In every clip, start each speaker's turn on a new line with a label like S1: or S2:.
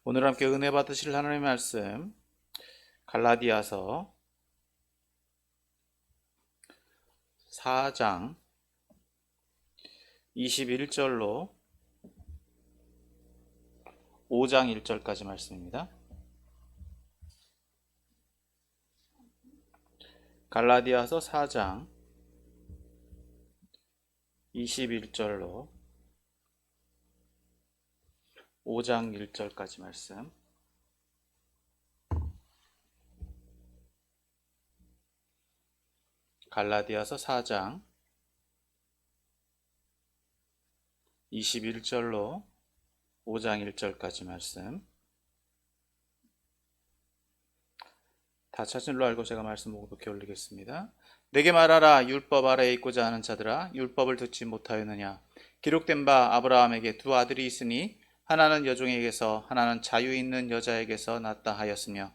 S1: 오늘 함께 은혜 받으실 하나님의 말씀 갈라디아서 4장 21절로 5장 1절까지 말씀입니다. 갈라디아서 4장 21절로 5장 1절까지 말씀. 갈라디아서 4장 21절로 5장 1절까지 말씀. 다 찾은 줄로 알고 제가 말씀 목독해 올리겠습니다. 내게 말하라. 율법 아래에 있고자 하는 자들아, 율법을 듣지 못하였느냐? 기록된 바 아브라함에게 두 아들이 있으니 하나는 여종에게서 하나는 자유 있는 여자에게서 났다 하였으며,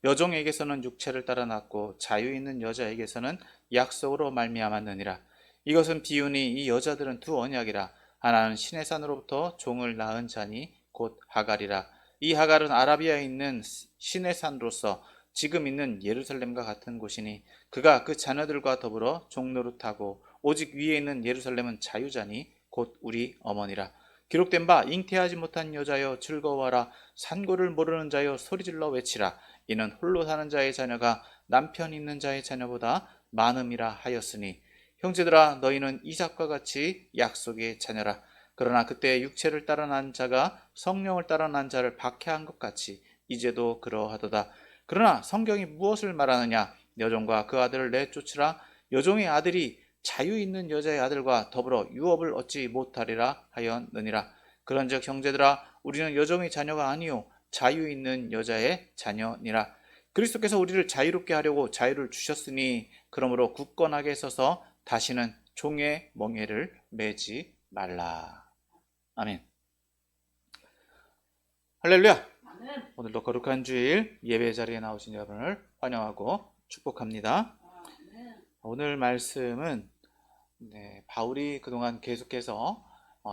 S1: 여종에게서는 육체를 따라 났고 자유 있는 여자에게서는 약속으로 말미암았느니라. 이것은 비유니 이 여자들은 두 언약이라. 하나는 신의 산으로부터 종을 낳은 자니 곧 하갈이라. 이 하갈은 아라비아에 있는 신의 산으로서 지금 있는 예루살렘과 같은 곳이니 그가 그 자녀들과 더불어 종노릇하고, 오직 위에 있는 예루살렘은 자유자니 곧 우리 어머니라. 기록된 바 잉태하지 못한 여자여 즐거워하라. 산고를 모르는 자여 소리질러 외치라. 이는 홀로 사는 자의 자녀가 남편 있는 자의 자녀보다 많음이라 하였으니, 형제들아 너희는 이삭과 같이 약속의 자녀라. 그러나 그때 육체를 따라 난 자가 성령을 따라 난 자를 박해한 것 같이 이제도 그러하도다. 그러나 성경이 무엇을 말하느냐? 여종과 그 아들을 내쫓으라. 여종의 아들이 자유 있는 여자의 아들과 더불어 유업을 얻지 못하리라 하였느니라. 그런즉 형제들아 우리는 여종의 자녀가 아니요 자유 있는 여자의 자녀니라. 그리스도께서 우리를 자유롭게 하려고 자유를 주셨으니 그러므로 굳건하게 서서 다시는 종의 멍에를 매지 말라. 아멘. 할렐루야. 오늘도 거룩한 주일 예배 자리에 나오신 여러분을 환영하고 축복합니다. 오늘 말씀은 바울이 그동안 계속해서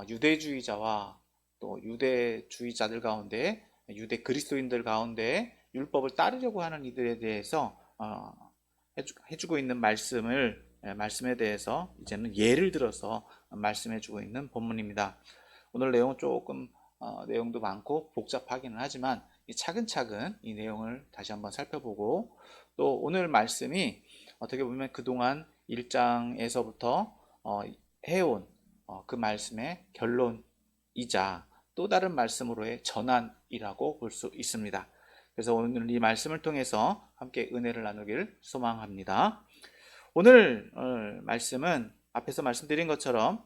S1: 유대주의자와 또 유대주의자들 가운데, 유대 그리스도인들 가운데 율법을 따르려고 하는 이들에 대해서 해주고 있는 말씀에 대해서 이제는 예를 들어서 말씀해주고 있는 본문입니다. 오늘 내용은 조금 내용도 많고 복잡하기는 하지만 차근차근 이 내용을 다시 한번 살펴보고, 또 오늘 말씀이 어떻게 보면 그동안 1장에서부터 해온 그 말씀의 결론이자 또 다른 말씀으로의 전환이라고 볼 수 있습니다. 그래서 오늘 이 말씀을 통해서 함께 은혜를 나누길 소망합니다. 오늘 말씀은 앞에서 말씀드린 것처럼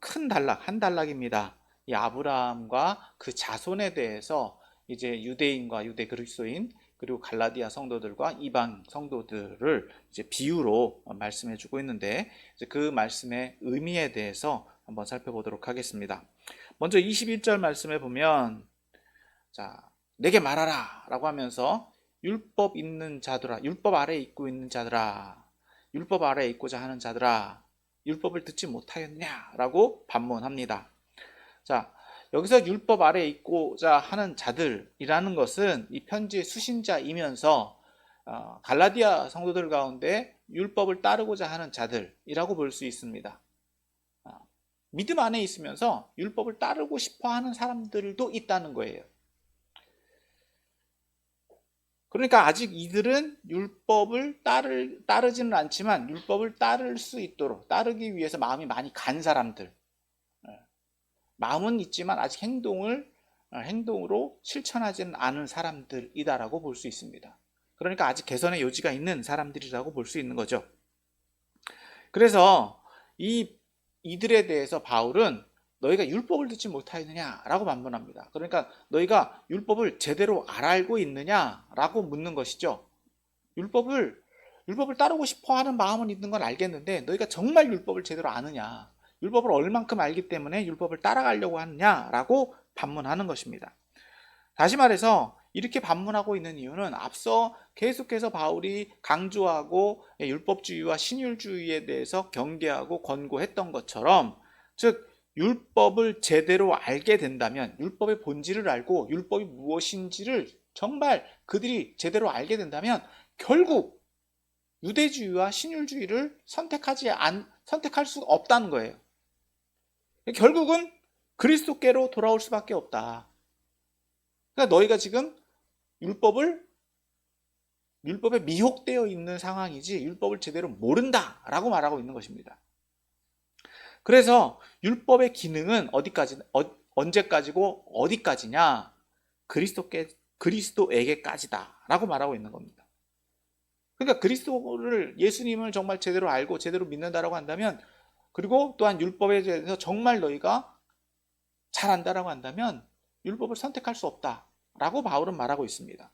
S1: 큰 단락, 한 단락입니다. 이 아브라함과 그 자손에 대해서 이제 유대인과 유대 그리스도인 그리고 갈라디아 성도들과 이방 성도들을 이제 비유로 말씀해 주고 있는데, 이제 그 말씀의 의미에 대해서 한번 살펴보도록 하겠습니다. 먼저 21절 말씀에 보면, 자, 내게 말하라 라고 하면서 율법 있는 자들아, 율법 아래에 있고 있는 자들아, 율법 아래에 있고자 하는 자들아, 율법을 듣지 못하였냐 라고 반문합니다. 자, 여기서 율법 아래에 있고자 하는 자들이라는 것은 이 편지의 수신자이면서 갈라디아 성도들 가운데 율법을 따르고자 하는 자들이라고 볼 수 있습니다. 믿음 안에 있으면서 율법을 따르고 싶어 하는 사람들도 있다는 거예요. 그러니까 아직 이들은 율법을 따르지는 않지만 율법을 따를 수 있도록, 따르기 위해서 마음이 많이 간 사람들, 마음은 있지만 아직 행동으로 실천하지는 않은 사람들이다라고 볼 수 있습니다. 그러니까 아직 개선의 여지가 있는 사람들이라고 볼 수 있는 거죠. 그래서 이들에 대해서 바울은 너희가 율법을 듣지 못하였느냐라고 반문합니다. 그러니까 너희가 율법을 제대로 알고 있느냐라고 묻는 것이죠. 율법을 따르고 싶어 하는 마음은 있는 건 알겠는데 너희가 정말 율법을 제대로 아느냐, 율법을 얼만큼 알기 때문에 율법을 따라가려고 하느냐라고 반문하는 것입니다. 다시 말해서 이렇게 반문하고 있는 이유는 앞서 계속해서 바울이 강조하고 율법주의와 신율주의에 대해서 경계하고 권고했던 것처럼, 즉 율법을 제대로 알게 된다면, 율법의 본질을 알고 율법이 무엇인지를 정말 그들이 제대로 알게 된다면 결국 유대주의와 신율주의를 선택할 수 없다는 거예요. 결국은 그리스도께로 돌아올 수밖에 없다. 그러니까 너희가 지금 율법에 미혹되어 있는 상황이지 율법을 제대로 모른다라고 말하고 있는 것입니다. 그래서 율법의 기능은 언제까지고 어디까지냐? 그리스도에게까지다라고 말하고 있는 겁니다. 그러니까 예수님을 정말 제대로 알고 제대로 믿는다라고 한다면, 그리고 또한 율법에 대해서 정말 너희가 잘 안다라고 한다면 율법을 선택할 수 없다라고 바울은 말하고 있습니다.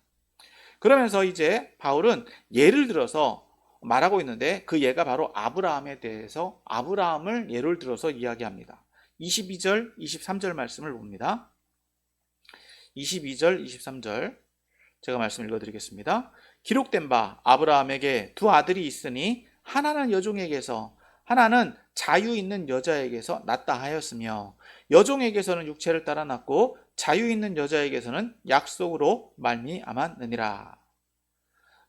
S1: 그러면서 이제 바울은 예를 들어서 말하고 있는데, 그 예가 바로 아브라함에 대해서 아브라함을 예를 들어서 이야기합니다. 22절, 23절 말씀을 봅니다. 22절, 23절 제가 말씀 읽어드리겠습니다. 기록된 바 아브라함에게 두 아들이 있으니 하나는 여종에게서 하나는 자유 있는 여자에게서 낳다 하였으며, 여종에게서는 육체를 따라 낳고 자유 있는 여자에게서는 약속으로 말미암았느니라.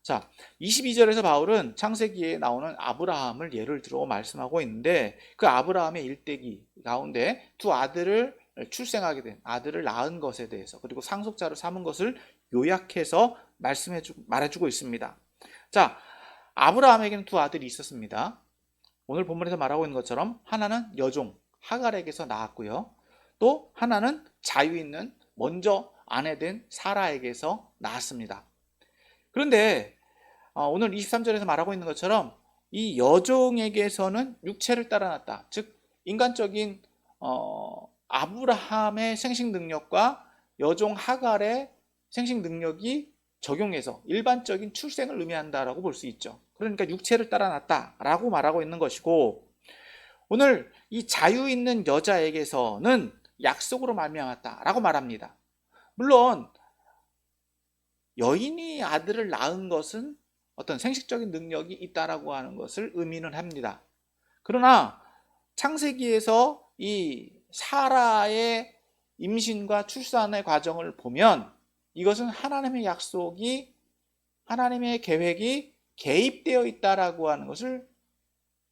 S1: 자, 22절에서 바울은 창세기에 나오는 아브라함을 예를 들어 말씀하고 있는데, 그 아브라함의 일대기 가운데 두 아들을 출생하게 된, 아들을 낳은 것에 대해서, 그리고 상속자로 삼은 것을 요약해서 말해주고 있습니다. 자, 아브라함에게는 두 아들이 있었습니다. 오늘 본문에서 말하고 있는 것처럼 하나는 여종 하갈에게서 낳았고요, 또 하나는 자유 있는 먼저 아내된 사라에게서 낳았습니다. 그런데 오늘 23절에서 말하고 있는 것처럼 이 여종에게서는 육체를 따라 낳았다. 즉 인간적인 아브라함의 생식 능력과 여종 하갈의 생식 능력이 적용해서 일반적인 출생을 의미한다라고 볼 수 있죠. 그러니까 육체를 따라 낳았다라고 말하고 있는 것이고, 오늘 이 자유 있는 여자에게서는 약속으로 말미암았다라고 말합니다. 물론 여인이 아들을 낳은 것은 어떤 생식적인 능력이 있다라고 하는 것을 의미는 합니다. 그러나 창세기에서 이 사라의 임신과 출산의 과정을 보면 이것은 하나님의 약속이, 하나님의 계획이 개입되어 있다라고 하는 것을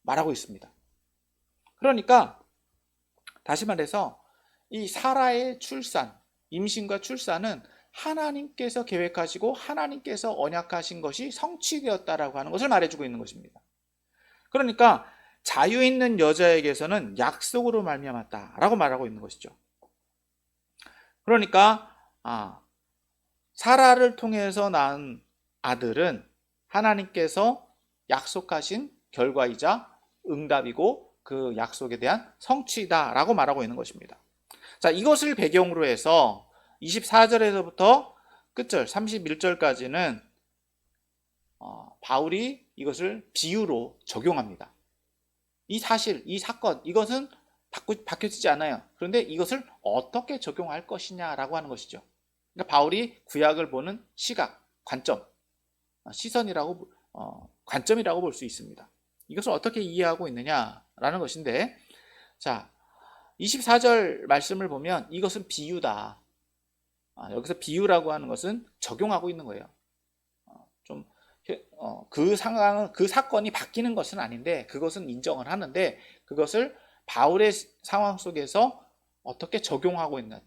S1: 말하고 있습니다. 그러니까 다시 말해서 이 사라의 출산, 임신과 출산은 하나님께서 계획하시고 하나님께서 언약하신 것이 성취되었다라고 하는 것을 말해주고 있는 것입니다. 그러니까 자유 있는 여자에게서는 약속으로 말미암았다라고 말하고 있는 것이죠. 그러니까 사라를 통해서 낳은 아들은 하나님께서 약속하신 결과이자 응답이고 그 약속에 대한 성취다라고 말하고 있는 것입니다. 자, 이것을 배경으로 해서 24절에서부터 끝절 31절까지는 바울이 이것을 비유로 적용합니다. 이 사실, 이 사건, 이것은 바뀌어지지 않아요. 그런데 이것을 어떻게 적용할 것이냐라고 하는 것이죠. 그러니까 바울이 구약을 보는 시각, 관점, 시선이라고 관점이라고 볼 수 있습니다. 이것을 어떻게 이해하고 있느냐라는 것인데, 자, 24절 말씀을 보면 이것은 비유다. 여기서 비유라고 하는 것은 적용하고 있는 거예요. 그 상황은, 그 사건이 바뀌는 것은 아닌데 그것은 인정을 하는데, 그것을 바울의 상황 속에서 어떻게 적용하고 있는,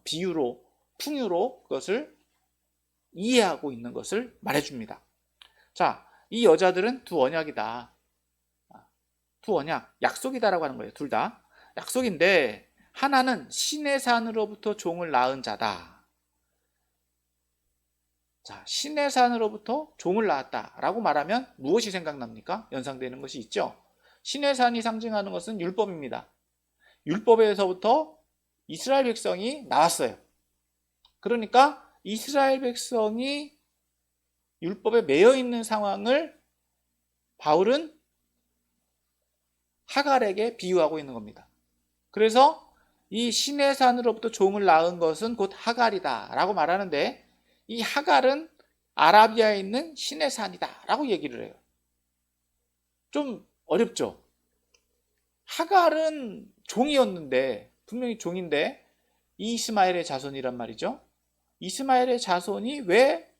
S1: 비유로, 풍유로 그것을 이해하고 있는 것을 말해줍니다. 자, 이 여자들은 두 언약이다. 두 언약, 약속이다라고 하는 거예요. 둘 다 약속인데, 하나는 신의 산으로부터 종을 낳은 자다. 자, 신의 산으로부터 종을 낳았다라고 말하면 무엇이 생각납니까? 연상되는 것이 있죠. 신의 산이 상징하는 것은 율법입니다. 율법에서부터 이스라엘 백성이 나왔어요. 그러니까 이스라엘 백성이 율법에 매여 있는 상황을 바울은 하갈에게 비유하고 있는 겁니다. 그래서 이 신의 산으로부터 종을 낳은 것은 곧 하갈이다 라고 말하는데, 이 하갈은 아라비아에 있는 신의 산이다 라고 얘기를 해요. 좀 어렵죠? 하갈은 종이었는데, 분명히 종인데 이스마엘의 자손이란 말이죠. 이스마엘의 자손이 왜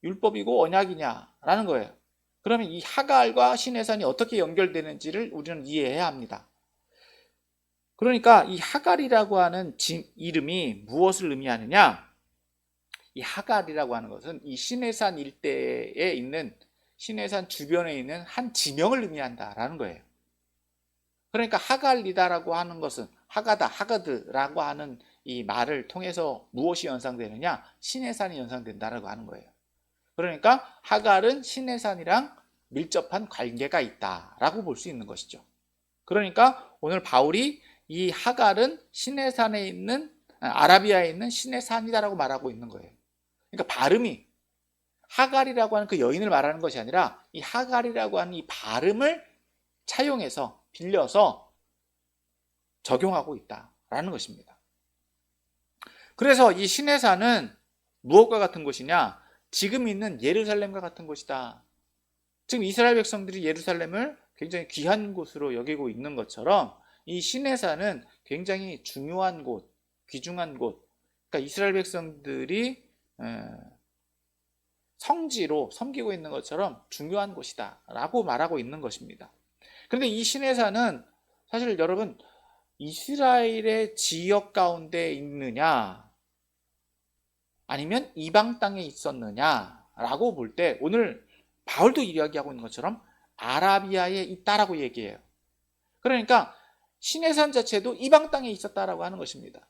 S1: 율법이고 언약이냐라는 거예요. 그러면 이 하갈과 시내산이 어떻게 연결되는지를 우리는 이해해야 합니다. 그러니까 이 하갈이라고 하는 이름이 무엇을 의미하느냐? 이 하갈이라고 하는 것은 이 시내산 일대에 있는, 시내산 주변에 있는 한 지명을 의미한다라는 거예요. 그러니까 하갈이다라고 하는 것은, 하가다, 하가드라고 하는 이 말을 통해서 무엇이 연상되느냐? 시내산이 연상된다라고 하는 거예요. 그러니까 하갈은 시내산이랑 밀접한 관계가 있다라고 볼 수 있는 것이죠. 그러니까 오늘 바울이 이 하갈은 시내산에 있는, 아라비아에 있는 시내산이다라고 말하고 있는 거예요. 그러니까 발음이 하갈이라고 하는 그 여인을 말하는 것이 아니라 이 하갈이라고 하는 이 발음을 차용해서, 빌려서 적용하고 있다라는 것입니다. 그래서 이 시내산은 무엇과 같은 곳이냐? 지금 있는 예루살렘과 같은 곳이다. 지금 이스라엘 백성들이 예루살렘을 굉장히 귀한 곳으로 여기고 있는 것처럼 이 시내산은 굉장히 중요한 곳, 귀중한 곳, 그러니까 이스라엘 백성들이 성지로 섬기고 있는 것처럼 중요한 곳이다 라고 말하고 있는 것입니다. 그런데 이 시내산은 사실 여러분, 이스라엘의 지역 가운데 있느냐 아니면 이방 땅에 있었느냐라고 볼 때 오늘 바울도 이야기하고 있는 것처럼 아라비아에 있다라고 얘기해요. 그러니까 시내산 자체도 이방 땅에 있었다라고 하는 것입니다.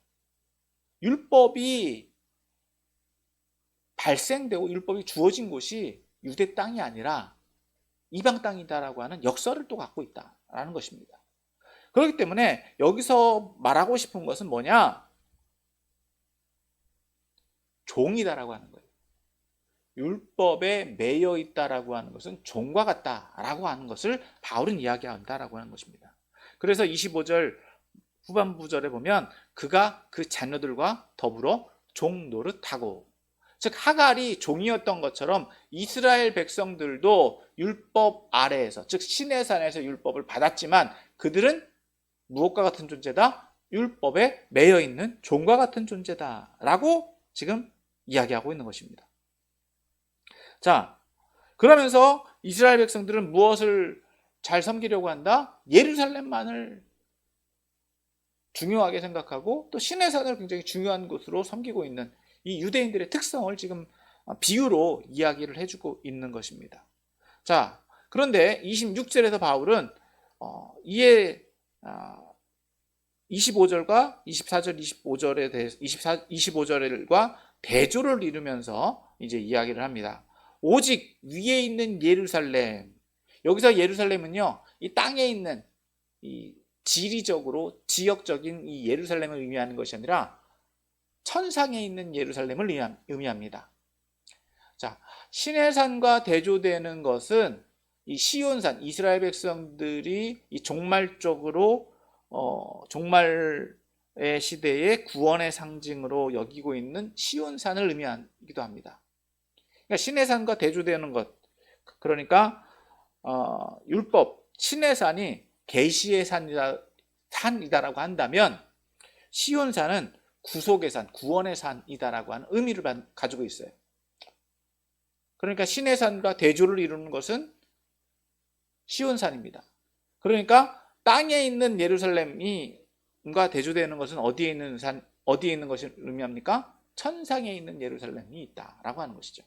S1: 율법이 발생되고 율법이 주어진 곳이 유대 땅이 아니라 이방 땅이다라고 하는 역사를 또 갖고 있다라는 것입니다. 그렇기 때문에 여기서 말하고 싶은 것은 뭐냐? 종이다라고 하는 거예요. 율법에 매여 있다라고 하는 것은 종과 같다라고 하는 것을 바울은 이야기한다라고 하는 것입니다. 그래서 25절 후반부절에 보면 그가 그 자녀들과 더불어 종 노릇하고, 즉 하갈이 종이었던 것처럼 이스라엘 백성들도 율법 아래에서, 즉 시내산에서 율법을 받았지만 그들은 무엇과 같은 존재다? 율법에 매여 있는 종과 같은 존재다라고 지금 이야기하고 있는 것입니다. 자, 그러면서 이스라엘 백성들은 무엇을 잘 섬기려고 한다? 예루살렘만을 중요하게 생각하고 또 시내산을 굉장히 중요한 곳으로 섬기고 있는 이 유대인들의 특성을 지금 비유로 이야기를 해주고 있는 것입니다. 자, 그런데 26절에서 바울은 이에 25절과 24절, 25절에 대해서 25절과 대조를 이루면서 이제 이야기를 합니다. 오직 위에 있는 예루살렘, 여기서 예루살렘은요, 이 땅에 있는 이 지리적으로 지역적인 이 예루살렘을 의미하는 것이 아니라 천상에 있는 예루살렘을 의미합니다. 자, 시내산과 대조되는 것은 이 시온산, 이스라엘 백성들이 이 종말적으로 종말의 시대의 구원의 상징으로 여기고 있는 시온산을 의미하기도 합니다. 그러니까 시내산과 대조되는 것, 그러니까 율법, 시내산이 계시의 산이다라고 한다면 시온산은 구속의 산, 구원의 산이다라고 하는 의미를 가지고 있어요. 그러니까 시내산과 대조를 이루는 것은 시온산입니다. 그러니까 땅에 있는 예루살렘과 대조되는 것은 어디에 있는 것을 의미합니까? 천상에 있는 예루살렘이 있다라고 하는 것이죠.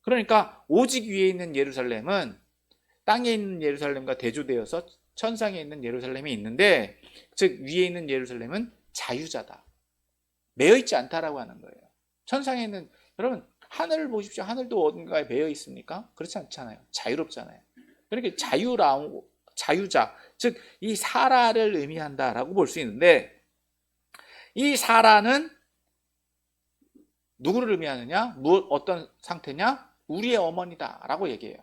S1: 그러니까 오직 위에 있는 예루살렘은 땅에 있는 예루살렘과 대조되어서 천상에 있는 예루살렘이 있는데, 즉 위에 있는 예루살렘은 자유자다, 매여 있지 않다라고 하는 거예요. 천상에 있는, 여러분 하늘을 보십시오. 하늘도 어딘가에 매여 있습니까? 그렇지 않잖아요. 자유롭잖아요. 그러니까 자유자, 즉 이 사라를 의미한다라고 볼 수 있는데, 이 사라는 누구를 의미하느냐? 어떤 상태냐? 우리의 어머니다라고 얘기해요.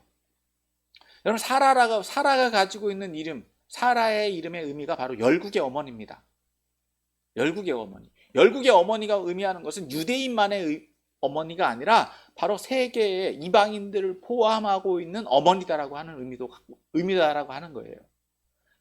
S1: 여러분 사라가 가지고 있는 이름, 사라의 이름의 의미가 바로 열국의 어머니입니다. 열국의 어머니. 열국의 어머니가 의미하는 것은 유대인만의 어머니가 아니라 바로 세계의 이방인들을 포함하고 있는 어머니다라고 하는 의미다라고 하는 거예요.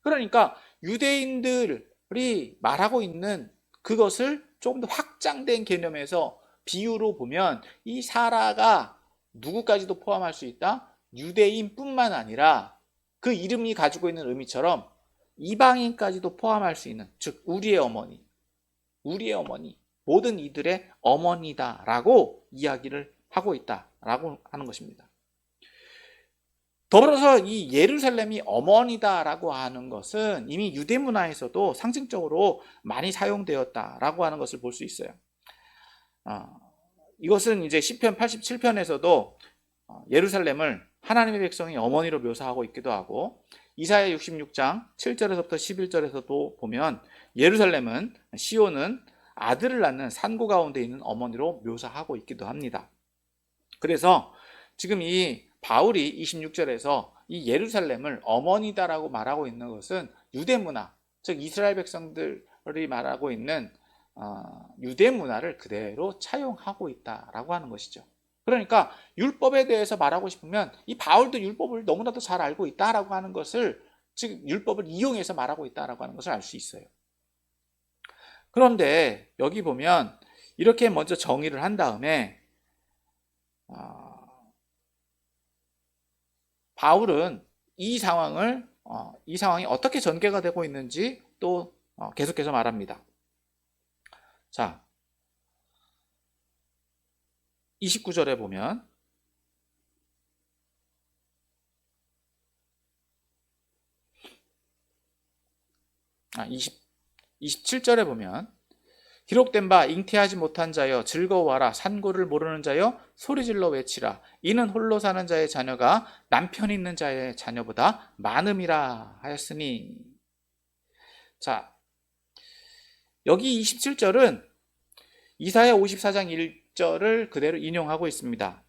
S1: 그러니까 유대인들이 말하고 있는 그것을 조금 더 확장된 개념에서 비유로 보면 이 사라가 누구까지도 포함할 수 있다? 유대인뿐만 아니라 그 이름이 가지고 있는 의미처럼 이방인까지도 포함할 수 있는, 즉 우리의 어머니, 모든 이들의 어머니다라고 이야기를 하고 있다라고 하는 것입니다. 더불어서 이 예루살렘이 어머니다라고 하는 것은 이미 유대 문화에서도 상징적으로 많이 사용되었다라고 하는 것을 볼 수 있어요. 이것은 이제 시편 87편에서도 예루살렘을 하나님의 백성이 어머니로 묘사하고 있기도 하고, 이사야 66장 7절에서부터 11절에서도 보면 예루살렘은, 시온은 아들을 낳는 산고 가운데 있는 어머니로 묘사하고 있기도 합니다. 그래서 지금 이 바울이 26절에서 이 예루살렘을 어머니다라고 말하고 있는 것은 유대 문화, 즉 이스라엘 백성들이 말하고 있는 유대 문화를 그대로 차용하고 있다라고 하는 것이죠. 그러니까 율법에 대해서 말하고 싶으면 이 바울도 율법을 너무나도 잘 알고 있다라고 하는 것을, 즉 율법을 이용해서 말하고 있다라고 하는 것을 알 수 있어요. 그런데 여기 보면 이렇게 먼저 정의를 한 다음에 바울은 이 상황이 어떻게 전개가 되고 있는지 또 계속해서 말합니다. 자, 29절에 보면 아, 27절에 보면 기록된 바 잉태하지 못한 자여 즐거워하라, 산고를 모르는 자여 소리질러 외치라, 이는 홀로 사는 자의 자녀가 남편 있는 자의 자녀보다 많음이라 하였으니. 자, 여기 27절은 이사야 54장 1절을 그대로 인용하고 있습니다.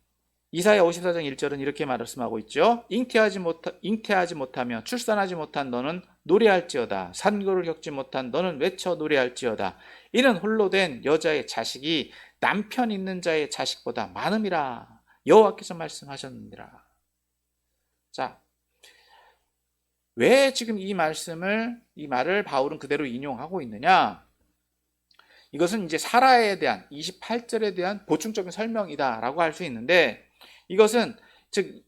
S1: 이사야 54장 1절은 이렇게 말씀하고 있죠. 잉태하지 못하며 출산하지 못한 너는 노래할지어다, 산고를 겪지 못한 너는 외쳐 노래할지어다, 이는 홀로 된 여자의 자식이 남편 있는 자의 자식보다 많음이라 여호와께서 말씀하셨느니라. 자, 왜 지금 이 말을 바울은 그대로 인용하고 있느냐? 이것은 이제 사라에 대한 28절에 대한 보충적인 설명이다라고 할 수 있는데, 이것은 즉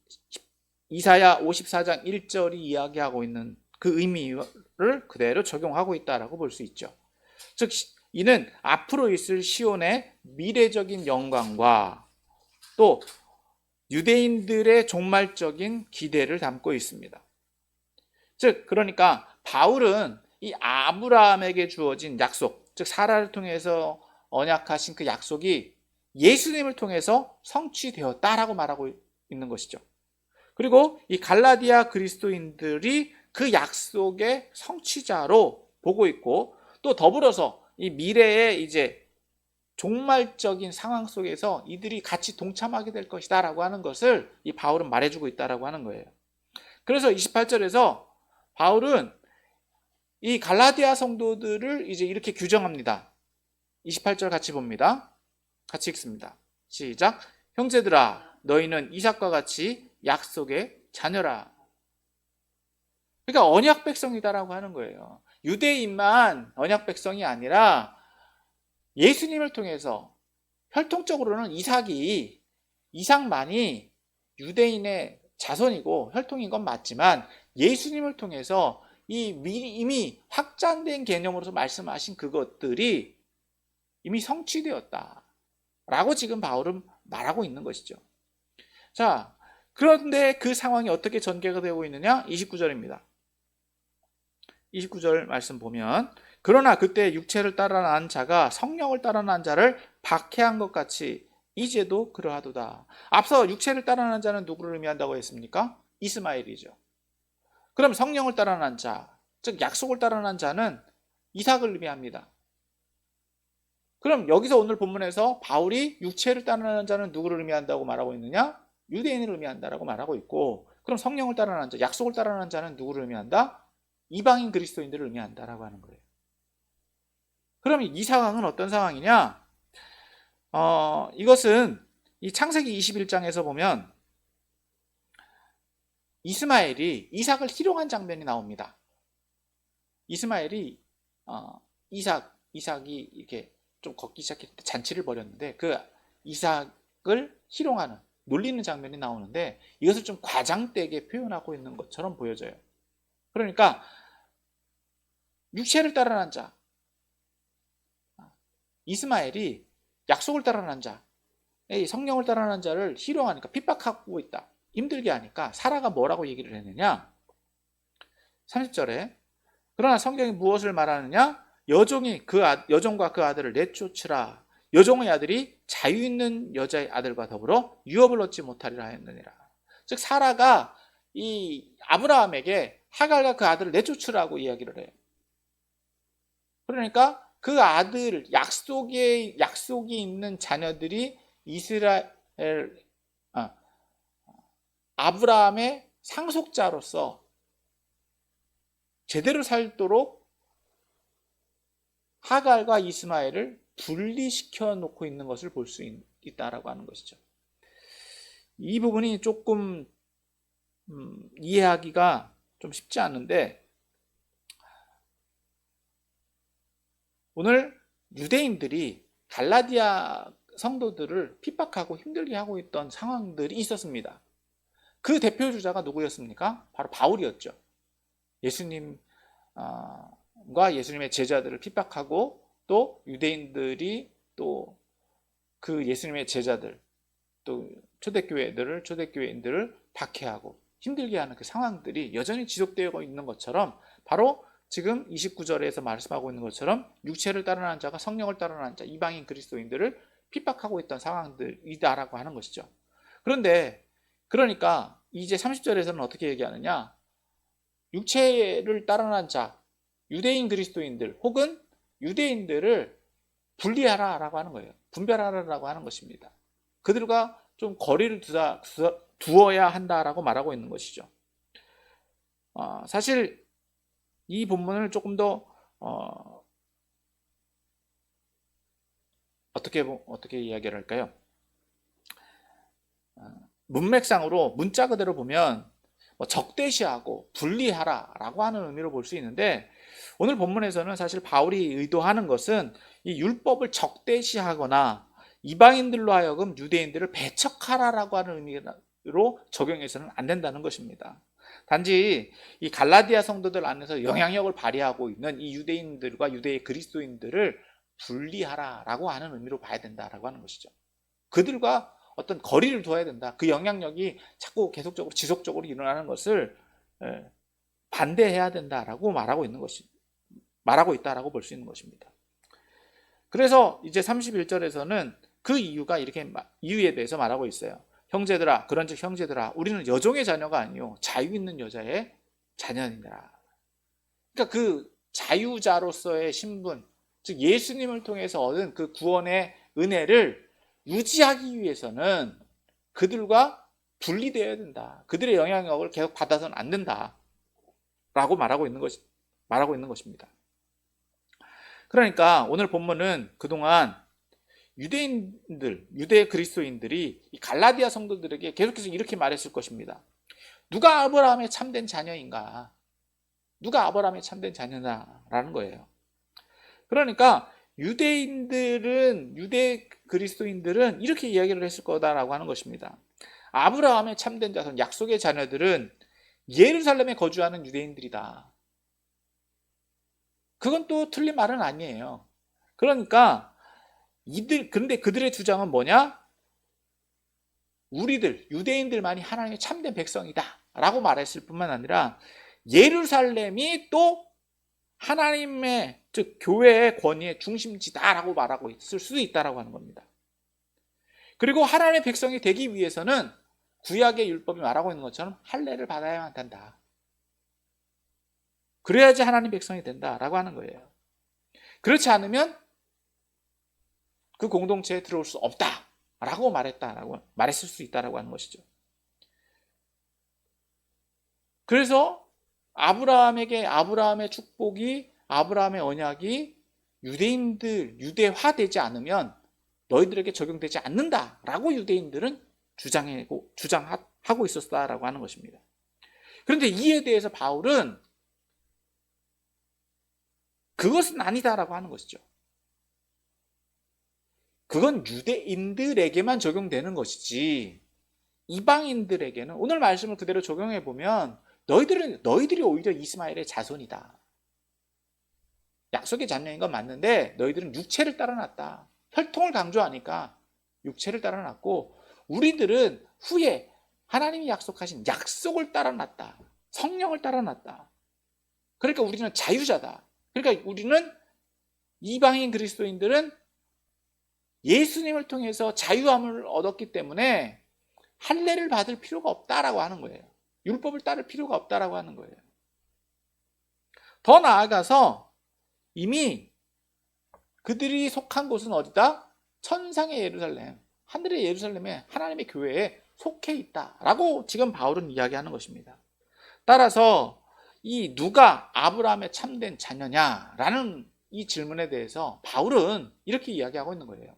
S1: 이사야 54장 1절이 이야기하고 있는 그 의미를 그대로 적용하고 있다라고 볼 수 있죠. 즉 이는 앞으로 있을 시온의 미래적인 영광과 또 유대인들의 종말적인 기대를 담고 있습니다. 즉 그러니까 바울은 이 아브라함에게 주어진 약속, 즉 사라를 통해서 언약하신 그 약속이 예수님을 통해서 성취되었다라고 말하고 있는 것이죠. 그리고 이 갈라디아 그리스도인들이 그 약속의 성취자로 보고 있고, 또 더불어서 이 미래의 이제 종말적인 상황 속에서 이들이 같이 동참하게 될 것이다라고 하는 것을 이 바울은 말해주고 있다라고 하는 거예요. 그래서 28절에서 바울은 이 갈라디아 성도들을 이제 이렇게 규정합니다. 28절 같이 봅니다. 같이 읽습니다. 시작. 형제들아, 너희는 이삭과 같이 약속의 자녀라. 그러니까 언약 백성이다라고 하는 거예요. 유대인만 언약 백성이 아니라 예수님을 통해서 혈통적으로는 이삭만이 유대인의 자손이고 혈통인 건 맞지만, 예수님을 통해서 이미 확장된 개념으로서 말씀하신 그것들이 이미 성취되었다라고 지금 바울은 말하고 있는 것이죠. 자, 그런데 그 상황이 어떻게 전개가 되고 있느냐? 29절입니다. 29절 말씀 보면, 그러나 그때 육체를 따라 난 자가 성령을 따라 난 자를 박해한 것 같이 이제도 그러하도다. 앞서 육체를 따라 난 자는 누구를 의미한다고 했습니까? 이스마엘이죠. 그럼 성령을 따라 난 자, 즉 약속을 따라 난 자는 이삭을 의미합니다. 그럼 여기서 오늘 본문에서 바울이 육체를 따라 난 자는 누구를 의미한다고 말하고 있느냐? 유대인을 의미한다라고 말하고 있고, 그럼 성령을 따라 난 자, 약속을 따라 난 자는 누구를 의미한다? 이방인 그리스도인들을 의미한다라고 하는 거예요. 그럼 이 상황은 어떤 상황이냐? 이것은 이 창세기 21장에서 보면 이스마엘이 이삭을 희롱한 장면이 나옵니다. 이스마엘이 이삭이 이렇게 좀 걷기 시작했을 때 잔치를 벌였는데 그 이삭을 희롱하는 놀리는 장면이 나오는데 이것을 좀 과장되게 표현하고 있는 것처럼 보여져요. 그러니까 육체를 따르는 자, 이스마엘이 약속을 따르는 자, 성령을 따르는 자를 희롱하니까 핍박하고 있다, 힘들게 하니까 사라가 뭐라고 얘기를 했느냐? 30절에 그러나 성경이 무엇을 말하느냐? 여종과 그 아들을 내쫓으라. 여종의 아들이 자유 있는 여자의 아들과 더불어 유업을 얻지 못하리라 하였느니라. 즉 사라가 이 아브라함에게 하갈과 그 아들을 내쫓으라고 이야기를 해요. 그러니까 그 아들, 약속이 있는 자녀들이 아브라함의 상속자로서 제대로 살도록 하갈과 이스마엘을 분리시켜 놓고 있는 것을 볼 수 있다라고 하는 것이죠. 이 부분이 조금 이해하기가 좀 쉽지 않은데, 오늘 유대인들이 갈라디아 성도들을 핍박하고 힘들게 하고 있던 상황들이 있었습니다. 그 대표 주자가 누구였습니까? 바로 바울이었죠. 예수님과 예수님의 제자들을 핍박하고 또 유대인들이 또 그 예수님의 제자들 또 초대교회인들을 박해하고 힘들게 하는 그 상황들이 여전히 지속되고 있는 것처럼, 바로 지금 29절에서 말씀하고 있는 것처럼 육체를 따르는 자가 성령을 따르는 자, 이방인 그리스도인들을 핍박하고 있던 상황들이다라고 하는 것이죠. 그러니까 이제 30절에서는 어떻게 얘기하느냐? 육체를 따르는 자, 유대인 그리스도인들 혹은 유대인들을 분리하라라고 하는 거예요. 분별하라라고 하는 것입니다. 그들과 좀 거리를 두어야 한다라고 말하고 있는 것이죠. 사실 이 본문을 조금 더 어떻게 이야기를 할까요? 문맥상으로 문자 그대로 보면 적대시하고 분리하라라고 하는 의미로 볼 수 있는데, 오늘 본문에서는 사실 바울이 의도하는 것은 이 율법을 적대시하거나 이방인들로 하여금 유대인들을 배척하라라고 하는 의미로 적용해서는 안 된다는 것입니다. 단지 이 갈라디아 성도들 안에서 영향력을 발휘하고 있는 이 유대인들과 유대의 그리스도인들을 분리하라라고 하는 의미로 봐야 된다라고 하는 것이죠. 그들과 어떤 거리를 둬야 된다. 그 영향력이 자꾸 계속적으로 지속적으로 일어나는 것을 반대해야 된다라고 말하고 있다라고 볼 수 있는 것입니다. 그래서 이제 31절에서는 그 이유에 대해서 말하고 있어요. 그런즉 형제들아, 우리는 여종의 자녀가 아니요 자유 있는 여자의 자녀니라. 그러니까 그 자유자로서의 신분, 즉 예수님을 통해서 얻은 그 구원의 은혜를 유지하기 위해서는 그들과 분리되어야 된다. 그들의 영향력을 계속 받아서는 안 된다라고 말하고 있는 것입니다. 그러니까 오늘 본문은 그동안 유대 그리스도인들이 이 갈라디아 성도들에게 계속해서 이렇게 말했을 것입니다. 누가 아브라함의 참된 자녀인가? 누가 아브라함의 참된 자녀냐라는 거예요. 그러니까 유대 그리스도인들은 이렇게 이야기를 했을 거다라고 하는 것입니다. 아브라함의 참된 자손, 약속의 자녀들은 예루살렘에 거주하는 유대인들이다. 그건 또 틀린 말은 아니에요. 그러니까 그런데 그들의 주장은 뭐냐? 유대인들만이 하나님의 참된 백성이다 라고 말했을 뿐만 아니라 예루살렘이 또 하나님의, 즉 교회의 권위의 중심지다라고 말하고 있을 수도 있다라고 하는 겁니다. 그리고 하나님의 백성이 되기 위해서는 구약의 율법이 말하고 있는 것처럼 할례를 받아야만 한다. 그래야지 하나님 백성이 된다라고 하는 거예요. 그렇지 않으면 그 공동체에 들어올 수 없다라고 말했을 수 있다라고 하는 것이죠. 그래서 아브라함의 축복이, 아브라함의 언약이 유대화되지 않으면 너희들에게 적용되지 않는다라고 유대인들은 주장하고 있었다라고 하는 것입니다. 그런데 이에 대해서 바울은 그것은 아니다라고 하는 것이죠. 그건 유대인들에게만 적용되는 것이지 이방인들에게는, 오늘 말씀을 그대로 적용해 보면 너희들이 오히려 이스마엘의 자손이다. 약속의 자녀인 건 맞는데 너희들은 육체를 따라놨다. 혈통을 강조하니까 육체를 따라놨고, 우리들은 후에 하나님이 약속하신 약속을 따라놨다. 성령을 따라놨다. 그러니까 우리는 자유자다. 그러니까 우리는, 이방인 그리스도인들은 예수님을 통해서 자유함을 얻었기 때문에 할례를 받을 필요가 없다라고 하는 거예요. 율법을 따를 필요가 없다라고 하는 거예요. 더 나아가서 이미 그들이 속한 곳은 어디다? 천상의 예루살렘, 하늘의 예루살렘에, 하나님의 교회에 속해 있다라고 지금 바울은 이야기하는 것입니다. 따라서 이 누가 아브라함의 참된 자녀냐라는 이 질문에 대해서 바울은 이렇게 이야기하고 있는 거예요.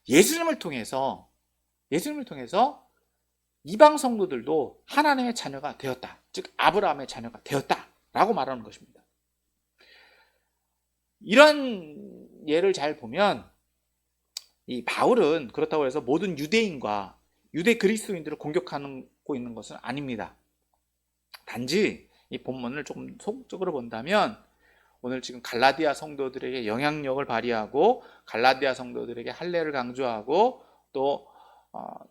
S1: 예수님을 통해서 이방 성도들도 하나님의 자녀가 되었다. 즉 아브라함의 자녀가 되었다라고 말하는 것입니다. 이런 예를 잘 보면 이 바울은 그렇다고 해서 모든 유대인과 유대 그리스도인들을 공격하고 있는 것은 아닙니다. 단지 이 본문을 조금 소극적으로 본다면 오늘 지금 갈라디아 성도들에게 영향력을 발휘하고 갈라디아 성도들에게 할례를 강조하고 또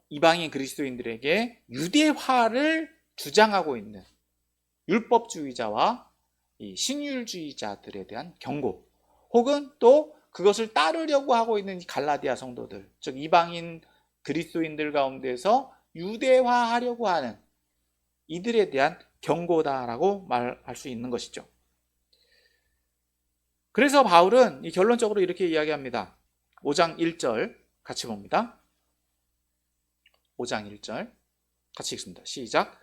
S1: 이방인 그리스도인들에게 유대화를 주장하고 있는 율법주의자와 이 신율주의자들에 대한 경고, 혹은 또 그것을 따르려고 하고 있는 갈라디아 성도들, 즉 이방인 그리스도인들 가운데서 유대화하려고 하는 이들에 대한 경고다라고 말할 수 있는 것이죠. 그래서 바울은 결론적으로 이렇게 이야기합니다. 5장 1절 같이 봅니다. 5장 1절 같이 읽습니다. 시작.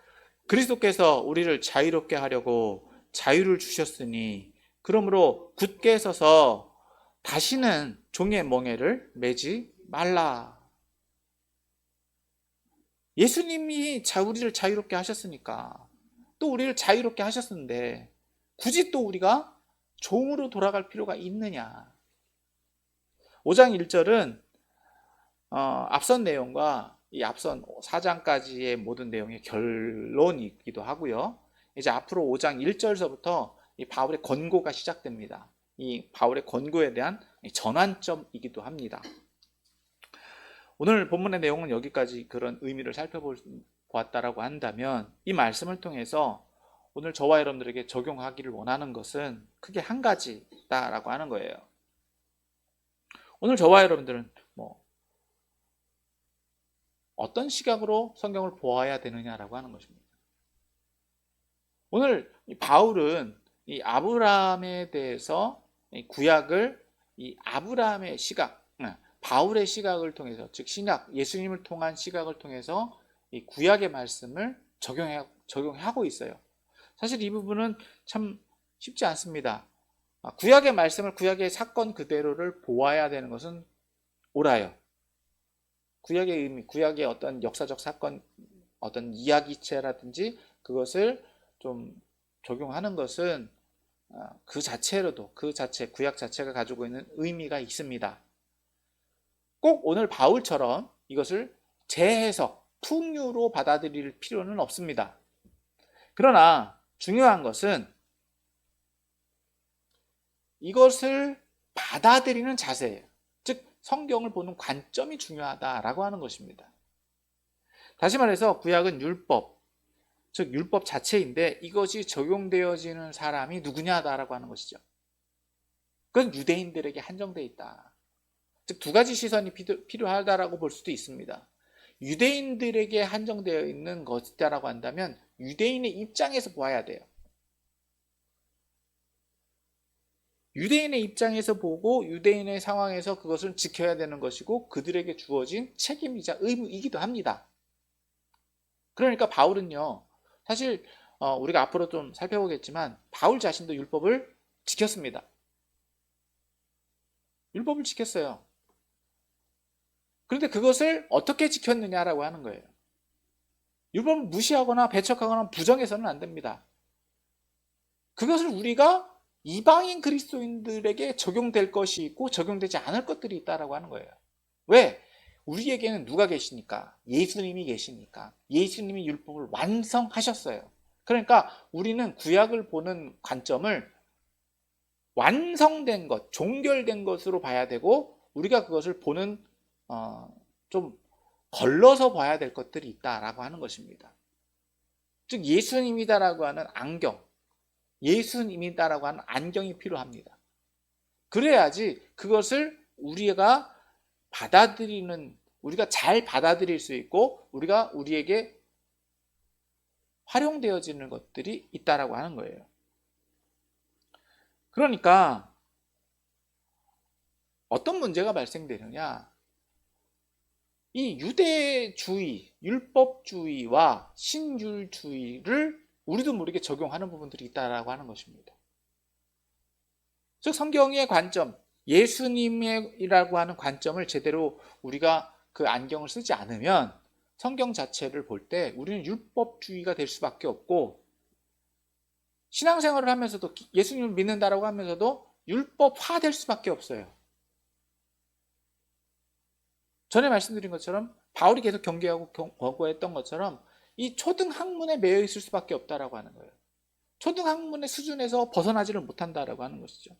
S1: 그리스도께서 우리를 자유롭게 하려고 자유를 주셨으니 그러므로 굳게 서서 다시는 종의 멍에를 매지 말라. 예수님이 우리를 자유롭게 하셨으니까, 또 우리를 자유롭게 하셨는데 굳이 또 우리가 종으로 돌아갈 필요가 있느냐. 5장 1절은 앞선 내용과 이 앞선 4장까지의 모든 내용의 결론이기도 하고요. 이제 앞으로 5장 1절서부터 이 바울의 권고가 시작됩니다. 이 바울의 권고에 대한 전환점이기도 합니다. 오늘 본문의 내용은 여기까지 그런 의미를 살펴보았다라고 한다면, 이 말씀을 통해서 오늘 저와 여러분들에게 적용하기를 원하는 것은 크게 한 가지다라고 하는 거예요. 오늘 저와 여러분들은 어떤 시각으로 성경을 보아야 되느냐라고 하는 것입니다. 오늘 바울은 이 아브라함에 대해서 구약을 이 아브라함의 시각, 바울의 시각을 통해서, 즉 신약, 예수님을 통한 시각을 통해서 이 구약의 말씀을 적용하고 있어요. 사실 이 부분은 참 쉽지 않습니다. 구약의 말씀을, 구약의 사건 그대로를 보아야 되는 것은 옳아요. 구약의 의미, 구약의 어떤 역사적 사건, 어떤 이야기체라든지 그것을 좀 적용하는 것은 그 자체로도, 구약 자체가 가지고 있는 의미가 있습니다. 꼭 오늘 바울처럼 이것을 재해석, 풍류로 받아들일 필요는 없습니다. 그러나 중요한 것은 이것을 받아들이는 자세예요. 즉 성경을 보는 관점이 중요하다라고 하는 것입니다. 다시 말해서 구약은 율법, 즉 율법 자체인데 이것이 적용되어지는 사람이 누구냐라고 하는 것이죠. 그건 유대인들에게 한정되어 있다. 즉 두 가지 시선이 필요하다라고 볼 수도 있습니다. 유대인들에게 한정되어 있는 것이다라고 한다면 유대인의 입장에서 보아야 돼요. 유대인의 입장에서 보고 유대인의 상황에서 그것을 지켜야 되는 것이고 그들에게 주어진 책임이자 의무이기도 합니다. 그러니까 바울은요, 사실 우리가 앞으로 좀 살펴보겠지만 바울 자신도 율법을 지켰습니다. 율법을 지켰어요. 그런데 그것을 어떻게 지켰느냐라고 하는 거예요. 율법을 무시하거나 배척하거나 부정해서는 안 됩니다. 그것을 우리가 이방인 그리스도인들에게 적용될 것이 있고 적용되지 않을 것들이 있다라고 하는 거예요. 왜? 우리에게는 누가 계시니까? 예수님이 계시니까. 예수님이 율법을 완성하셨어요. 그러니까 우리는 구약을 보는 관점을 완성된 것, 종결된 것으로 봐야 되고, 우리가 그것을 보는 좀 걸러서 봐야 될 것들이 있다라고 하는 것입니다. 즉 예수님이다라고 하는 안경, 예수님이다라고 하는 안경이 필요합니다. 그래야지 그것을 우리가 받아들이는, 우리가 잘 받아들일 수 있고 우리가 우리에게 활용되어지는 것들이 있다라고 하는 거예요. 그러니까 어떤 문제가 발생되느냐, 이 유대주의, 율법주의와 신율주의를 우리도 모르게 적용하는 부분들이 있다라고 하는 것입니다. 즉 성경의 관점, 예수님이라고 하는 관점을 제대로 우리가 그 안경을 쓰지 않으면 성경 자체를 볼 때 우리는 율법주의가 될 수밖에 없고, 신앙생활을 하면서도 예수님을 믿는다라고 하면서도 율법화 될 수밖에 없어요. 전에 말씀드린 것처럼 바울이 계속 경계하고 권고했던 것처럼 이 초등학문에 매여 있을 수밖에 없다라고 하는 거예요. 초등학문의 수준에서 벗어나지를 못한다라고 하는 것이죠.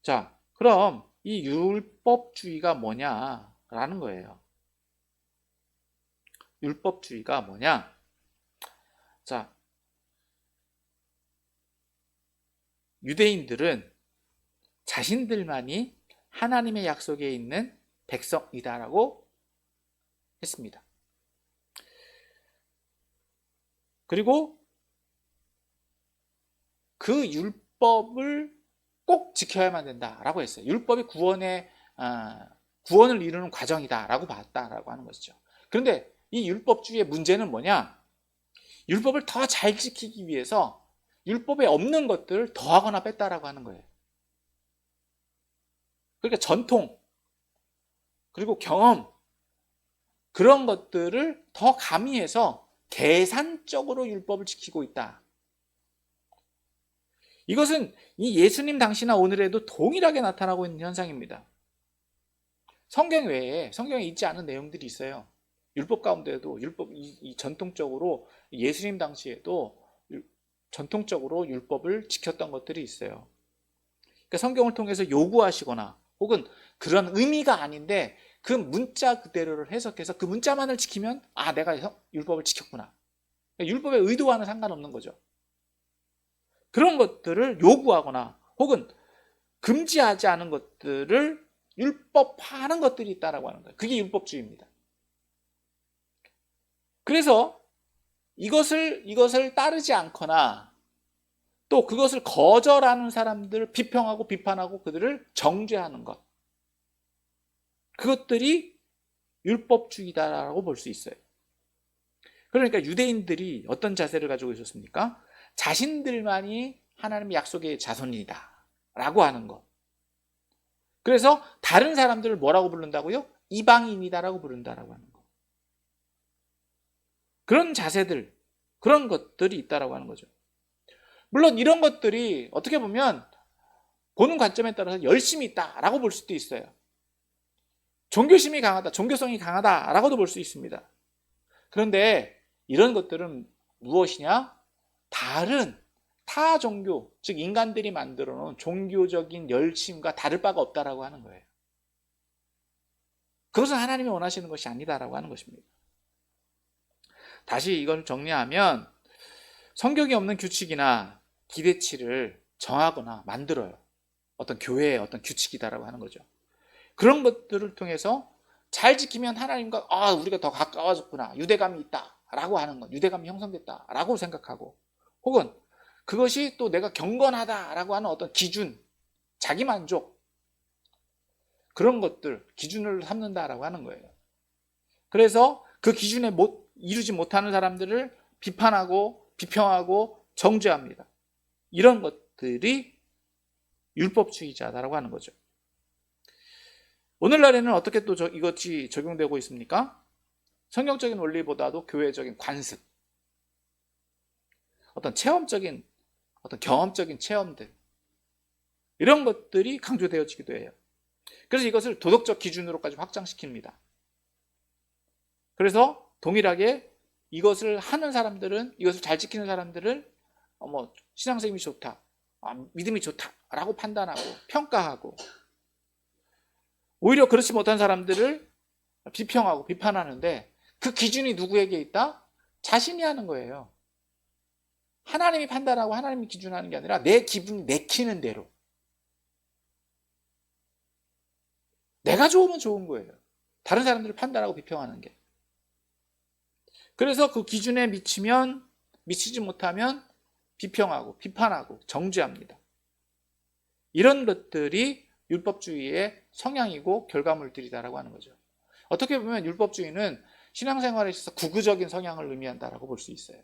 S1: 자, 그럼 이 율법주의가 뭐냐라는 거예요. 율법주의가 뭐냐? 자, 유대인들은 자신들만이 하나님의 약속에 있는 백성이다라고 했습니다. 그리고 그 율법을 꼭 지켜야만 된다라고 했어요. 율법이 구원을 이루는 과정이다라고 봤다라고 하는 것이죠. 그런데 이 율법주의의 문제는 뭐냐? 율법을 더 잘 지키기 위해서 율법에 없는 것들을 더하거나 뺐다라고 하는 거예요. 그러니까 전통, 그리고 경험, 그런 것들을 더 가미해서 계산적으로 율법을 지키고 있다. 이것은 이 예수님 당시나 오늘에도 동일하게 나타나고 있는 현상입니다. 성경 외에 성경에 있지 않은 내용들이 있어요. 율법 가운데에도 이 전통적으로 예수님 당시에도 전통적으로 율법을 지켰던 것들이 있어요. 그러니까 성경을 통해서 요구하시거나 혹은 그런 의미가 아닌데 그 문자 그대로를 해석해서 그 문자만을 지키면 내가 율법을 지켰구나. 그러니까 율법의 의도와는 상관없는 거죠. 그런 것들을 요구하거나 혹은 금지하지 않은 것들을 율법화하는 것들이 있다라고 하는 거예요. 그게 율법주의입니다. 그래서 이것을 따르지 않거나 또 그것을 거절하는 사람들을 비평하고 비판하고 그들을 정죄하는 것, 그것들이 율법주의다라고 볼 수 있어요. 그러니까 유대인들이 어떤 자세를 가지고 있었습니까? 자신들만이 하나님의 약속의 자손이다 라고 하는 것. 그래서 다른 사람들을 뭐라고 부른다고요? 이방인이다라고 부른다라고 하는 것. 그런 자세들, 그런 것들이 있다라고 하는 거죠. 물론 이런 것들이 어떻게 보면 보는 관점에 따라서 열심히 있다라고 볼 수도 있어요. 종교심이 강하다, 종교성이 강하다라고도 볼 수 있습니다. 그런데 이런 것들은 무엇이냐? 다른 타 종교, 즉 인간들이 만들어 놓은 종교적인 열심과 다를 바가 없다라고 하는 거예요. 그것은 하나님이 원하시는 것이 아니다라고 하는 것입니다. 다시 이걸 정리하면 성경에 없는 규칙이나 기대치를 정하거나 만들어요. 어떤 교회의 어떤 규칙이다라고 하는 거죠. 그런 것들을 통해서 잘 지키면 하나님과 우리가 더 가까워졌구나, 유대감이 있다라고 하는 것, 유대감이 형성됐다라고 생각하고, 혹은 그것이 또 내가 경건하다라고 하는 어떤 기준, 자기만족, 그런 것들 기준을 삼는다라고 하는 거예요. 그래서 그 기준에 이루지 못하는 사람들을 비판하고 비평하고 정죄합니다. 이런 것들이 율법주의자다라고 하는 거죠. 오늘날에는 어떻게 또 이것이 적용되고 있습니까? 성경적인 원리보다도 교회적인 관습, 어떤 체험적인 어떤 경험적인 체험들, 이런 것들이 강조되어지기도 해요. 그래서 이것을 도덕적 기준으로까지 확장시킵니다. 그래서 동일하게 이것을 하는 사람들은, 이것을 잘 지키는 사람들을 신앙생활이 좋다, 믿음이 좋다라고 판단하고 평가하고, 오히려 그렇지 못한 사람들을 비평하고 비판하는데, 그 기준이 누구에게 있다? 자신이 하는 거예요. 하나님이 판단하고 하나님이 기준하는 게 아니라 내 기분이 내키는 대로, 내가 좋으면 좋은 거예요. 다른 사람들을 판단하고 비평하는 게. 그래서 그 기준에 미치지 못하면 비평하고 비판하고 정죄합니다. 이런 것들이 율법주의의 성향이고 결과물들이다라고 하는 거죠. 어떻게 보면 율법주의는 신앙생활에 있어서 구구적인 성향을 의미한다라고 볼 수 있어요.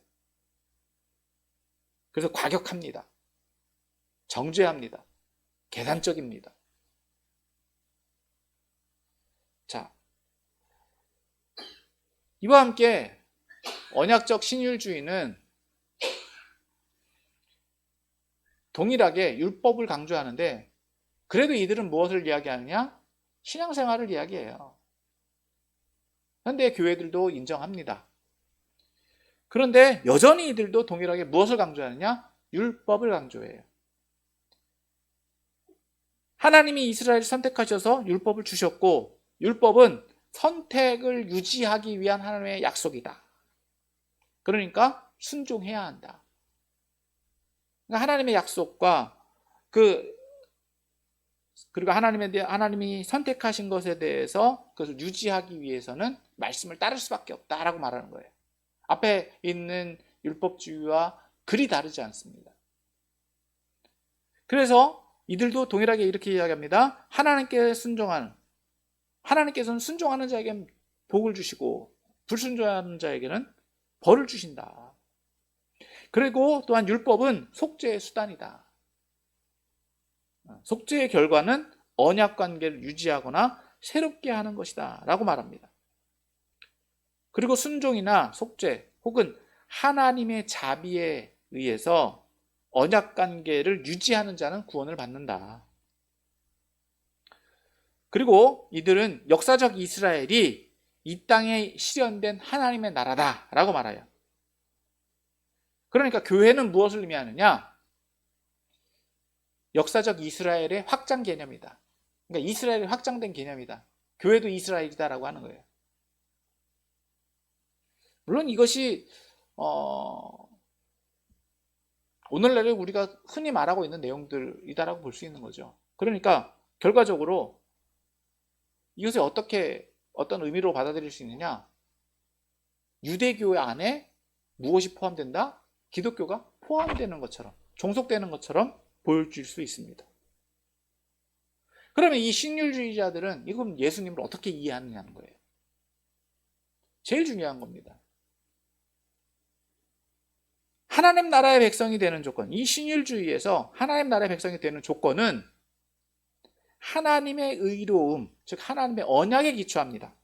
S1: 그래서 과격합니다. 정죄합니다. 계산적입니다. 자, 이와 함께 언약적 신율주의는 동일하게 율법을 강조하는데, 그래도 이들은 무엇을 이야기하느냐? 신앙생활을 이야기해요. 현대 교회들도 인정합니다. 그런데 여전히 이들도 동일하게 무엇을 강조하느냐? 율법을 강조해요. 하나님이 이스라엘을 선택하셔서 율법을 주셨고, 율법은 선택을 유지하기 위한 하나님의 약속이다. 그러니까 순종해야 한다. 그러니까 하나님의 약속과 그리고 하나님이 선택하신 것에 대해서 그것을 유지하기 위해서는 말씀을 따를 수밖에 없다라고 말하는 거예요. 앞에 있는 율법주의와 그리 다르지 않습니다. 그래서 이들도 동일하게 이렇게 이야기합니다. 하나님께서는 순종하는 자에게는 복을 주시고 불순종하는 자에게는 벌을 주신다. 그리고 또한 율법은 속죄의 수단이다. 속죄의 결과는 언약 관계를 유지하거나 새롭게 하는 것이다 라고 말합니다. 그리고 순종이나 속죄 혹은 하나님의 자비에 의해서 언약 관계를 유지하는 자는 구원을 받는다. 그리고 이들은 역사적 이스라엘이 이 땅에 실현된 하나님의 나라다라고 말해요. 그러니까 교회는 무엇을 의미하느냐? 역사적 이스라엘의 확장 개념이다. 그러니까 이스라엘이 확장된 개념이다. 교회도 이스라엘이다라고 하는 거예요. 물론 이것이 오늘날에 우리가 흔히 말하고 있는 내용들이다라고 볼 수 있는 거죠. 그러니까 결과적으로 이것을 어떤 의미로 받아들일 수 있느냐? 유대교회 안에 무엇이 포함된다? 기독교가 포함되는 것처럼, 종속되는 것처럼 보여질 수 있습니다. 그러면 이 신율주의자들은 이건 예수님을 어떻게 이해하느냐는 거예요. 제일 중요한 겁니다. 하나님 나라의 백성이 되는 조건, 이 신율주의에서 하나님 나라의 백성이 되는 조건은 하나님의 의로움, 즉 하나님의 언약에 기초합니다.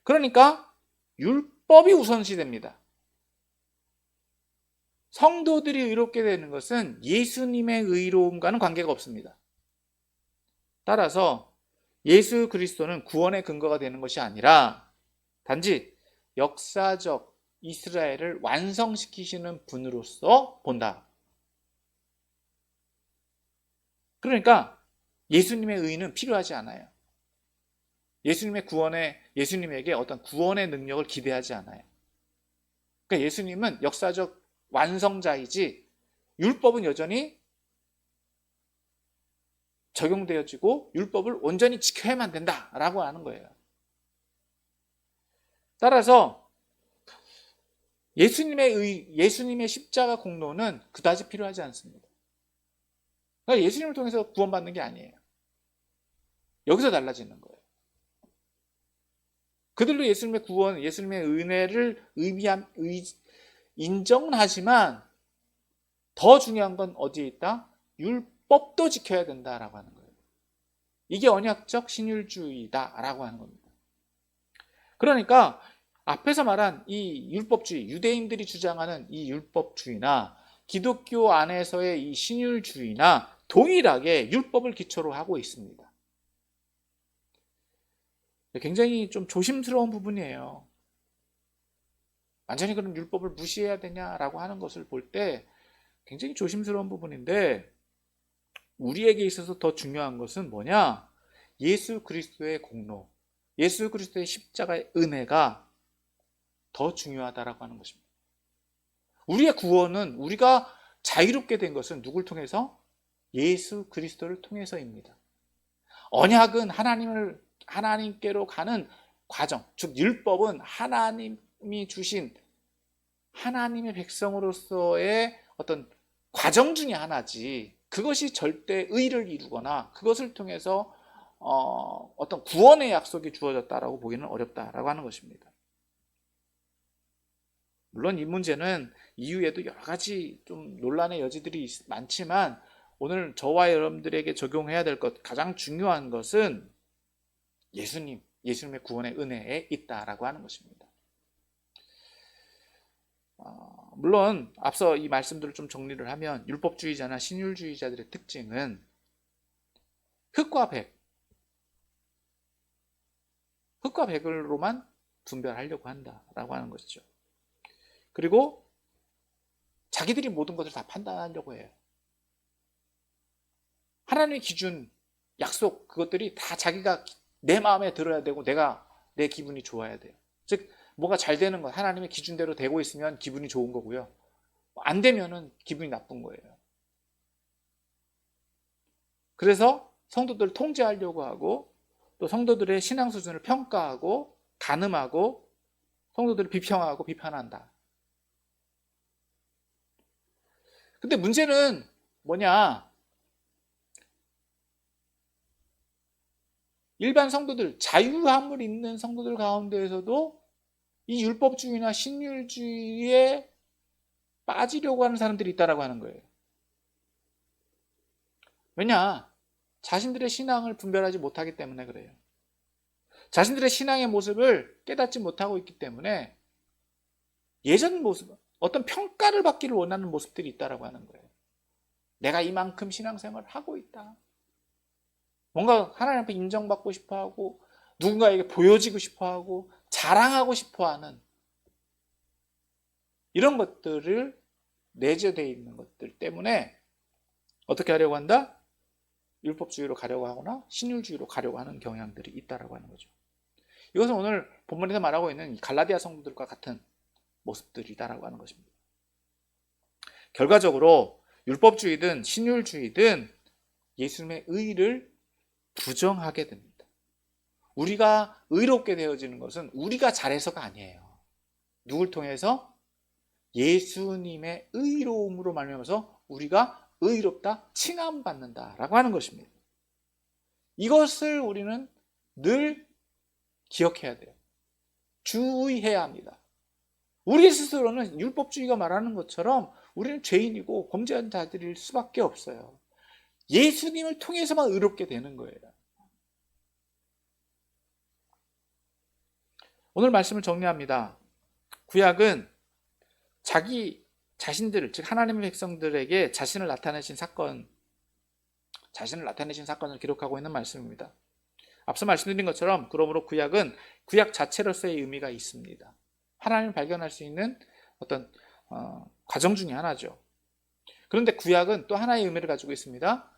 S1: 그러니까 율법이 우선시됩니다. 성도들이 의롭게 되는 것은 예수님의 의로움과는 관계가 없습니다. 따라서 예수 그리스도는 구원의 근거가 되는 것이 아니라 단지 역사적 이스라엘을 완성시키시는 분으로서 본다. 그러니까 예수님의 의는 필요하지 않아요. 예수님에게 어떤 구원의 능력을 기대하지 않아요. 그러니까 예수님은 역사적 완성자이지 율법은 여전히 적용되어지고 율법을 온전히 지켜야만 된다라고 하는 거예요. 따라서 예수님의 십자가 공로는 그다지 필요하지 않습니다. 그러니까 예수님을 통해서 구원받는 게 아니에요. 여기서 달라지는 거예요. 그들도 예수님의 구원, 예수님의 은혜를 인정은 하지만 더 중요한 건 어디에 있다? 율법도 지켜야 된다라고 하는 거예요. 이게 언약적 신율주의다라고 하는 겁니다. 그러니까 앞에서 말한 이 율법주의, 유대인들이 주장하는 이 율법주의나 기독교 안에서의 이 신율주의나 동일하게 율법을 기초로 하고 있습니다. 굉장히 좀 조심스러운 부분이에요. 완전히 그럼 율법을 무시해야 되냐라고 하는 것을 볼 때 굉장히 조심스러운 부분인데, 우리에게 있어서 더 중요한 것은 뭐냐? 예수 그리스도의 공로, 예수 그리스도의 십자가의 은혜가 더 중요하다라고 하는 것입니다. 우리의 구원은, 우리가 자유롭게 된 것은 누굴 통해서? 예수 그리스도를 통해서입니다. 언약은 하나님께로 가는 과정, 즉 율법은 하나님이 주신 하나님의 백성으로서의 어떤 과정 중에 하나지, 그것이 절대 의를 이루거나 그것을 통해서 어떤 구원의 약속이 주어졌다라고 보기는 어렵다라고 하는 것입니다. 물론 이 문제는 이후에도 여러 가지 좀 논란의 여지들이 많지만, 오늘 저와 여러분들에게 적용해야 될 것, 가장 중요한 것은 예수님의 구원의 은혜에 있다라고 하는 것입니다. 물론 앞서 이 말씀들을 좀 정리를 하면, 율법주의자나 신율주의자들의 특징은 흙과 백으로만 분별하려고 한다라고 하는 것이죠. 그리고 자기들이 모든 것을 다 판단하려고 해요. 하나님의 기준, 약속, 그것들이 다 자기가 내 마음에 들어야 되고 내 기분이 좋아야 돼요. 즉 뭐가 잘 되는 것, 하나님의 기준대로 되고 있으면 기분이 좋은 거고요, 안 되면은 기분이 나쁜 거예요. 그래서 성도들을 통제하려고 하고, 또 성도들의 신앙 수준을 평가하고 가늠하고 성도들을 비평하고 비판한다. 근데 문제는 뭐냐? 일반 성도들, 자유함을 있는 성도들 가운데에서도 이 율법주의나 신율주의에 빠지려고 하는 사람들이 있다라고 하는 거예요. 왜냐? 자신들의 신앙을 분별하지 못하기 때문에 그래요. 자신들의 신앙의 모습을 깨닫지 못하고 있기 때문에 예전 모습, 어떤 평가를 받기를 원하는 모습들이 있다라고 하는 거예요. 내가 이만큼 신앙생활을 하고 있다. 뭔가 하나님 앞에 인정받고 싶어하고, 누군가에게 보여지고 싶어하고, 자랑하고 싶어하는 이런 것들을 내재되어 있는 것들 때문에 어떻게 하려고 한다? 율법주의로 가려고 하거나 신율주의로 가려고 하는 경향들이 있다라고 하는 거죠. 이것은 오늘 본문에서 말하고 있는 갈라디아 성도들과 같은 모습들이다라고 하는 것입니다. 결과적으로 율법주의든 신율주의든 예수님의 의를 부정하게 됩니다. 우리가 의롭게 되어지는 것은 우리가 잘해서가 아니에요. 누굴 통해서? 예수님의 의로움으로 말미암아서 우리가 의롭다, 칭함받는다라고 하는 것입니다. 이것을 우리는 늘 기억해야 돼요. 주의해야 합니다. 우리 스스로는 율법주의가 말하는 것처럼 우리는 죄인이고 범죄한 자들일 수밖에 없어요. 예수님을 통해서만 의롭게 되는 거예요. 오늘 말씀을 정리합니다. 구약은 자신들, 즉 하나님의 백성들에게 자신을 나타내신 사건을 기록하고 있는 말씀입니다. 앞서 말씀드린 것처럼, 그러므로 구약은 구약 자체로서의 의미가 있습니다. 하나님을 발견할 수 있는 어떤 과정 중에 하나죠. 그런데 구약은 또 하나의 의미를 가지고 있습니다.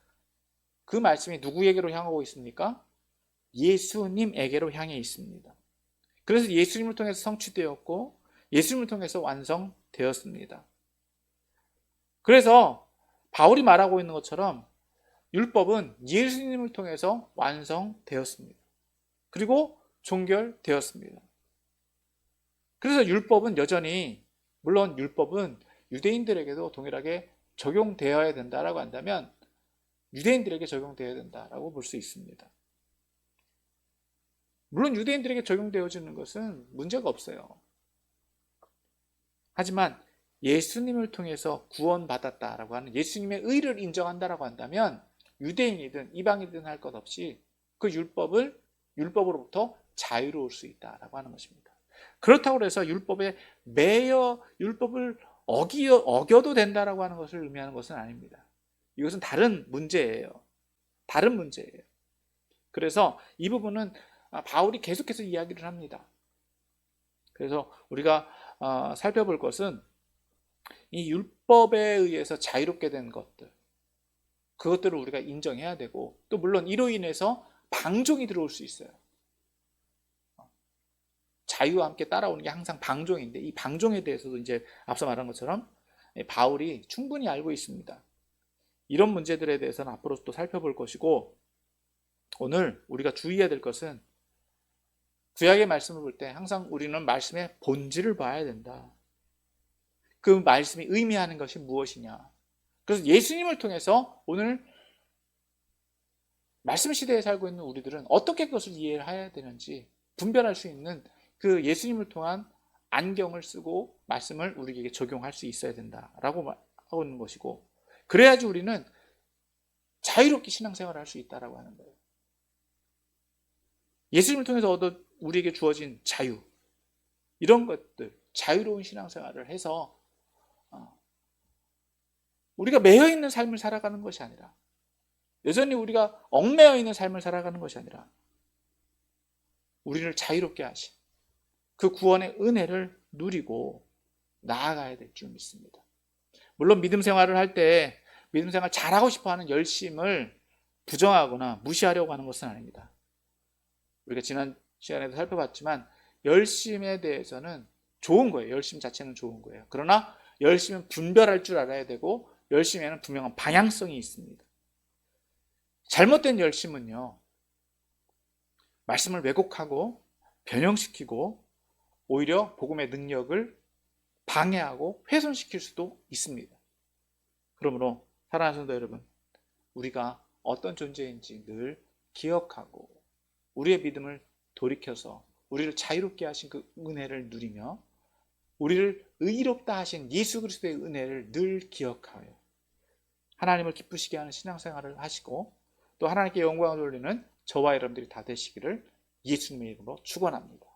S1: 그 말씀이 누구에게로 향하고 있습니까? 예수님에게로 향해 있습니다. 그래서 예수님을 통해서 성취되었고 예수님을 통해서 완성되었습니다. 그래서 바울이 말하고 있는 것처럼 율법은 예수님을 통해서 완성되었습니다. 그리고 종결되었습니다. 그래서 율법은 여전히, 물론 율법은 유대인들에게도 동일하게 적용되어야 된다라고 한다면 유대인들에게 적용되어야 된다라고 볼 수 있습니다. 물론 유대인들에게 적용되어지는 것은 문제가 없어요. 하지만 예수님을 통해서 구원받았다라고 하는 예수님의 의를 인정한다라고 한다면 유대인이든 이방인이든 할 것 없이 그 율법으로부터 자유로울 수 있다라고 하는 것입니다. 그렇다고 해서 율법을 어겨도 된다라고 하는 것을 의미하는 것은 아닙니다. 이것은 다른 문제예요. 다른 문제예요. 그래서 이 부분은 바울이 계속해서 이야기를 합니다. 그래서 우리가 살펴볼 것은 이 율법에 의해서 자유롭게 된 것들, 그것들을 우리가 인정해야 되고, 또 물론 이로 인해서 방종이 들어올 수 있어요. 자유와 함께 따라오는 게 항상 방종인데, 이 방종에 대해서도 이제 앞서 말한 것처럼 바울이 충분히 알고 있습니다. 이런 문제들에 대해서는 앞으로 또 살펴볼 것이고, 오늘 우리가 주의해야 될 것은 구약의 말씀을 볼 때 항상 우리는 말씀의 본질을 봐야 된다. 그 말씀이 의미하는 것이 무엇이냐. 그래서 예수님을 통해서 오늘 말씀 시대에 살고 있는 우리들은 어떻게 그것을 이해해야 되는지 분별할 수 있는 그 예수님을 통한 안경을 쓰고 말씀을 우리에게 적용할 수 있어야 된다라고 하고 있는 것이고, 그래야지 우리는 자유롭게 신앙생활을 할 수 있다라고 하는 거예요. 예수님을 통해서 우리에게 주어진 자유, 이런 것들, 자유로운 신앙생활을 해서 우리가 매여 있는 삶을 살아가는 것이 아니라, 여전히 우리가 얽매여 있는 삶을 살아가는 것이 아니라 우리를 자유롭게 하신 그 구원의 은혜를 누리고 나아가야 될 줄 믿습니다. 물론 믿음 생활을 할 때 믿음 생활 잘하고 싶어하는 열심을 부정하거나 무시하려고 하는 것은 아닙니다. 우리가 지난 시간에도 살펴봤지만 열심에 대해서는 좋은 거예요. 열심 자체는 좋은 거예요. 그러나 열심은 분별할 줄 알아야 되고, 열심에는 분명한 방향성이 있습니다. 잘못된 열심은요, 말씀을 왜곡하고 변형시키고 오히려 복음의 능력을 방해하고 훼손시킬 수도 있습니다. 그러므로 사랑하는 성도 여러분, 우리가 어떤 존재인지 늘 기억하고 우리의 믿음을 돌이켜서 우리를 자유롭게 하신 그 은혜를 누리며 우리를 의롭다 하신 예수 그리스도의 은혜를 늘 기억하여 하나님을 기쁘시게 하는 신앙생활을 하시고, 또 하나님께 영광을 돌리는 저와 여러분들이 다 되시기를 예수님의 이름으로 축원합니다.